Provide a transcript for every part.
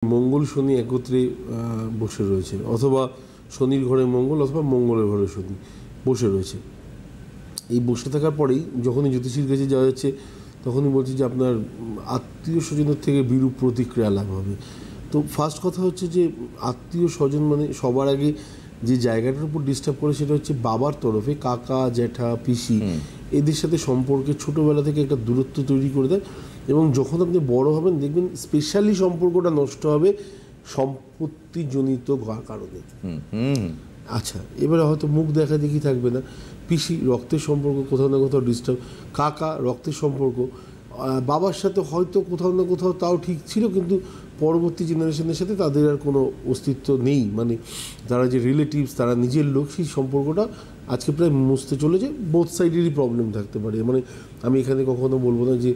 মঙ্গল শনি একত্রে বসে রয়েছে, অথবা শনির ঘরে মঙ্গল অথবা মঙ্গলের ঘরে শনি বসে রয়েছে। এই বসে থাকার পরেই যখনই জ্যোতিষীর কাছে যাওয়া যাচ্ছে তখনই বলছি যে আপনার আত্মীয় স্বজনের থেকে বিরূপ প্রতিক্রিয়া লাভ হবে। তো ফার্স্ট কথা হচ্ছে যে আত্মীয় স্বজন মানে সবার আগে যে জায়গাটার উপর ডিস্টার্ব করে সেটা হচ্ছে বাবার তরফে কাকা জ্যাঠা পিসি এদের সাথে সম্পর্কে ছোটোবেলা থেকে একটা দূরত্ব তৈরি করে দেয়, এবং যখন আপনি বড় হবেন দেখবেন স্পেশালি সম্পর্কটা নষ্ট হবে সম্পত্তিজনিত কারণে। আচ্ছা, এবারে হয়তো মুখ দেখা দেখি থাকবে না, পিসি রক্তের সম্পর্ক কোথাও না কোথাও ডিস্টার্ব, কাকা রক্তের সম্পর্ক, বাবার সাথে হয়তো কোথাও না কোথাও তাও ঠিক ছিল, কিন্তু পরবর্তী জেনারেশনের সাথে তাদের আর কোনো অস্তিত্ব নেই, মানে তারা যে রিলেটিভস তারা নিজের লোক সেই সম্পর্কটা আজকে প্রায় মুছতে চলেছে। বোথ সাইডেরই প্রবলেম থাকতে পারে, মানে আমি এখানে কখনো বলবো না যে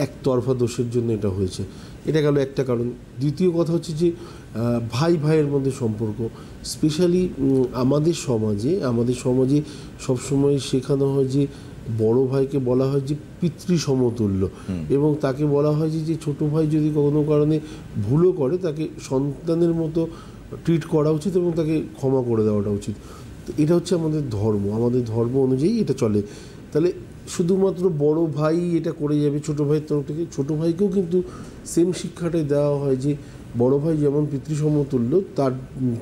একতরফা দোষের জন্য এটা হয়েছে। এটা গেল একটা কারণ। দ্বিতীয় কথা হচ্ছে যে ভাই ভাইয়ের মধ্যে সম্পর্ক, স্পেশালি আমাদের সমাজে সবসময় শেখানো হয় যে বড় ভাইকে বলা হয় যে পিতৃ সমতুল্য, এবং তাকে বলা হয় যে ছোটো ভাই যদি কোনো কারণে ভুলও করে তাকে সন্তানের মতো ট্রিট করা উচিত এবং তাকে ক্ষমা করে দেওয়াটা উচিত। তো এটা হচ্ছে আমাদের ধর্ম অনুযায়ী এটা চলে। তাহলে শুধুমাত্র বড় ভাই এটা করে যাবে ছোটো ভাইয়ের তরফ থেকে, ছোটো ভাইকেও কিন্তু সেম শিক্ষাটাই দেওয়া হয় যে বড় ভাই যেমন পিতৃ সমতুল্য, তার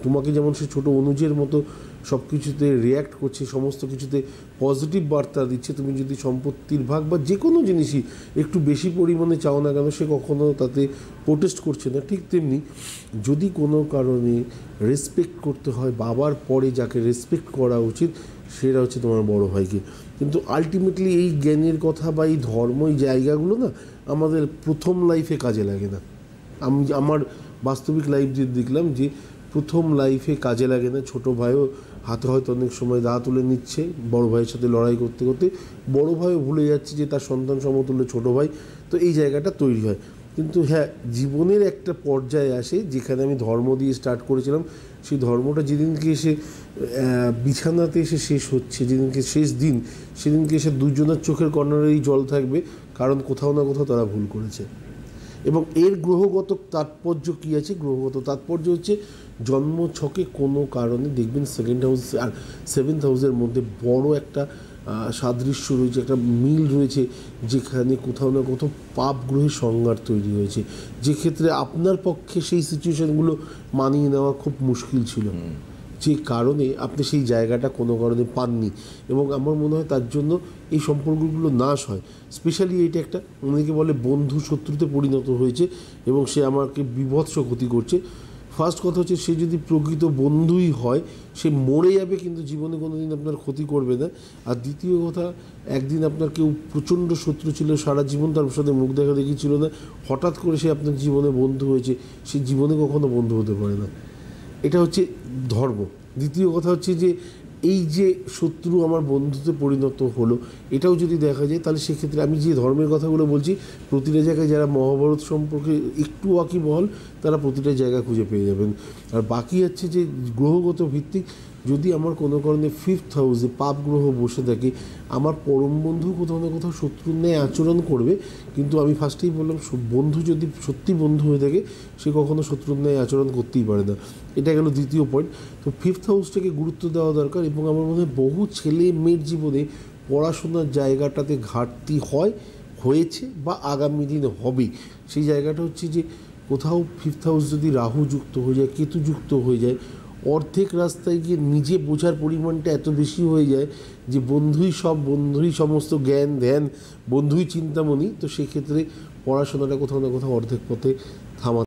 তোমাকে যেমন সে ছোটো অনুজের মতো সব কিছুতে রিয়্যাক্ট করছে, সমস্ত কিছুতে পজিটিভ বার্তা দিচ্ছে। তুমি যদি সম্পত্তির ভাগ বা যে কোনো জিনিসই একটু বেশি পরিমাণে চাও না কেন, সে কখনো তাতে প্রোটেস্ট করছে না। ঠিক তেমনি যদি কোনো কারণে রেসপেক্ট করতে হয়, বাবার পরে যাকে রেসপেক্ট করা উচিত সেটা হচ্ছে তোমার বড় ভাইকে। কিন্তু আলটিমেটলি এই জ্ঞানের কথা বা এই ধর্ম এই জায়গাগুলো না আমাদের প্রথম লাইফে কাজে লাগে না। আমি আমার বাস্তবিক লাইফ যে দেখলাম যে প্রথম লাইফে কাজে লাগে না। ছোটো ভাইও হাতে হয়তো অনেক সময় দা তুলে নিচ্ছে বড় ভাইয়ের সাথে লড়াই করতে করতে, বড় ভাইও ভুলে যাচ্ছে যে তার সন্তান সমতুল্য ছোটো ভাই। তো এই জায়গাটা তৈরি হয়। কিন্তু হ্যাঁ, জীবনের একটা পর্যায়ে আসে যেখানে আমি ধর্ম দিয়ে স্টার্ট করেছিলাম, সেই ধর্মটা যেদিনকে এসে বিছানাতে এসে শেষ হচ্ছে, যেদিনকে শেষ দিন, সেদিনকে এসে দুজনের চোখের কর্নারেই জল থাকবে, কারণ কোথাও না কোথাও তারা ভুল করেছে। এবং এর গ্রহগত তাৎপর্য কী আছে? গ্রহগত তাৎপর্য হচ্ছে জন্ম ছকে কোনো কারণে দেখবেন সেকেন্ড হাউস আর সেভেন্থ হাউসের মধ্যে বড় একটা সাদৃশ্য রয়েছে, একটা মিল রয়েছে, যেখানে কোথাও না কোথাও পাপ গ্রহের সংঘাত তৈরি হয়েছে, যে ক্ষেত্রে আপনার পক্ষে সেই সিচুয়েশানগুলো মানিয়ে নেওয়া খুব মুশকিল ছিল, যে কারণে আপনি সেই জায়গাটা কোনো কারণে পাননি। এবং আমার মনে হয় তার জন্য এই সম্পর্কগুলো নাশ হয়। স্পেশালি এইটা একটা অনেকে বলে বন্ধু শত্রুতে পরিণত হয়েছে এবং সে আমাকে বীভৎস ক্ষতি করছে। ফার্স্ট কথা হচ্ছে সে যদি প্রকৃত বন্ধুই হয় সে মরে যাবে, কিন্তু জীবনে কোনো দিন আপনার ক্ষতি করবে না। আর দ্বিতীয় কথা, একদিন আপনার কেউ প্রচণ্ড শত্রু ছিল, সারা জীবন তার সাথে মুখ দেখা দেখি ছিল না, হঠাৎ করে সে আপনার জীবনে বন্ধু হয়েছে, সে জীবনে কখনো বন্ধু হতে পারে না। এটা হচ্ছে ধর্ম। দ্বিতীয় কথা হচ্ছে যে এই যে শত্রু আমার বন্ধুতে পরিণত হলো, এটাও যদি দেখা যায় তাহলে সেক্ষেত্রে আমি যে ধর্মের কথাগুলো বলছি প্রতিটা জায়গায় যারা মহাভারত সম্পর্কে একটু ওয়াকিবহাল তারা প্রতিটা জায়গা খুঁজে পেয়ে যাবেন। আর বাকি হচ্ছে যে গ্রহগত ভিত্তিক, যদি আমার কোনো কারণে ফিফথ হাউসে পাপ গ্রহ বসে থাকে, আমার পরম বন্ধু কোথাও না কোথাও শত্রুর ন্যায় আচরণ করবে। কিন্তু আমি ফার্স্টেই বললাম, বন্ধু যদি সত্যি বন্ধু হয়ে থাকে সে কখনো শত্রুর ন্যায় আচরণ করতেই পারে না। এটা গেল দ্বিতীয় পয়েন্ট। তো ফিফথ হাউসটাকে গুরুত্ব দেওয়া দরকার। এবং আমার মনে হয় বহু ছেলে মেয়ের জীবনে পড়াশোনার জায়গাটাতে ঘাটতি হয়েছে বা আগামী দিনে হবে। সেই জায়গাটা হচ্ছে যে কোথাও ফিফথ হাউস যদি রাহু যুক্ত হয়ে যায়, কেতু যুক্ত হয়ে যায়, অর্ধেক রাস্তায় গিয়ে নিজে বোঝার পরিমাণটা এত বেশি হয়ে যায় যে বন্ধুই সমস্ত জ্ঞান ধ্যান, বন্ধুই চিন্তামণি। তো সেক্ষেত্রে পড়াশোনাটা কোথাও না কোথাও অর্ধেক পথে থামা